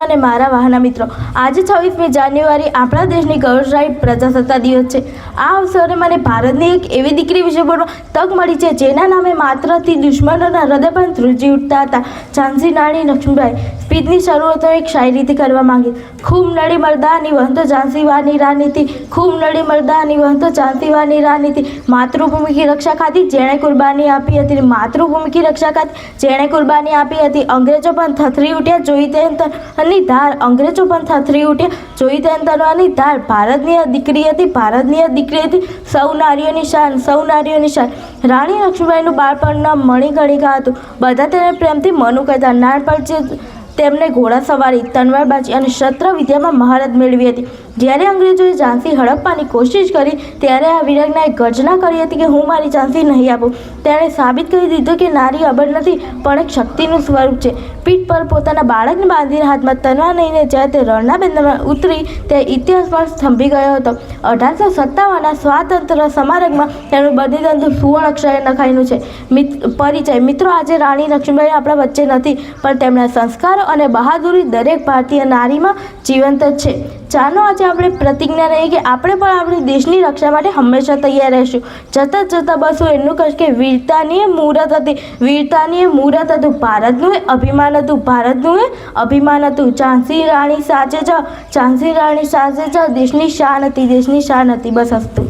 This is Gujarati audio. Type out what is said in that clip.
અને મારા વહાલા મિત્રો, આજે 26મી જાન્યુઆરી આપણા દેશની ગૌરવશાળી પ્રજાસત્તાક દિવસ છે। આ અવસરે મને ભારતની એક એવી દીકરી વિશે બોલવા તક મળી છે જેના નામે માત્રથી દુશ્મનોના હૃદય પણ ધ્રુજી ઉઠતા હતા। ઝાંસી રાણી લક્ષ્મીબાઈ। સ્પીચની શરૂઆત એક શાયરીથી કરવા માંગી। ખૂબ નડી મર્દાની વહંતો ઝાંસીવાની રાણીથી, ખૂબ નડી મર્દાની વહંતો ઝાંસીવાની રાણીથી। માતૃભૂમિ કી રક્ષા ખાतिर જેણે કુરબાની આપી હતી, માતૃભૂમિ કી રક્ષા ખાतिर જેણે કુરબાની આપી હતી। અંગ્રેજો પણ થથરી ઉઠ્યા જોઈ તેની ધાર, અંગ્રેજો પણ થથરી ઉઠ્યા જોઈ તેની ધાર। ભારતની આ દીકરી હતી, ભારતની આ દીકરી હતી, સૌ નારીઓની શાન, સૌ નારીઓની શાન। રાણી લક્ષ્મીબાઈનું બાળપણના મણિકણિકા હતું। બધા તેને પ્રેમથી મનુ કહેતા। નાનપણથી તેમને ઘોડાસવારી, તલવારબાજી અને શસ્ત્ર વિદ્યામાં મહારત મેળવી હતી। જ્યારે અંગ્રેજોએ ઝાંસી હડપવાની કોશિશ કરી ત્યારે આ વીરાંગનાએ ગર્જના કરી હતી કે હું મારી ઝાંસી નહીં આપું। તેણે સાબિત કરી દીધું કે નારી અબળ નથી પણ એક શક્તિનું સ્વરૂપ છે। પીઠ પર પોતાના બાળકને બાંધીને હાથમાં તલવાર લઈને જ્યારે તે રણના મેદાનમાં ઉતરી ત્યારે ઇતિહાસ પણ સ્તંભી ગયો હતો। 1857ના સ્વાતંત્ર્ય સમારંભમાં તેનું બલિદાન સુવર્ણ અક્ષરે લખાયેલું છે। પરિચય મિત્રો, આજે રાણી લક્ષ્મીબાઈ આપણા વચ્ચે નથી પણ તેમના સંસ્કારો અને બહાદુરી દરેક ભારતીય નારીમાં જીવંત જ છે। ચાલો આજે આપણે પ્રતિજ્ઞા લઈએ કે આપણે પણ આપણી દેશની રક્ષા માટે હંમેશા તૈયાર રહીશું। જતાં બસ હું એટલું કહીશ કે વીરતાની એ મૂરત હતી, વીરતાની એ મૂરત હતું, ભારતનું એ અભિમાન હતું, ભારતનું એ અભિમાન હતું। ઝાંસી રાણી સાચે જાઓ, ઝાંસી રાણી સાચે જાઓ, દેશની શાન હતી, દેશની શાન હતી। બસ હસ્તું।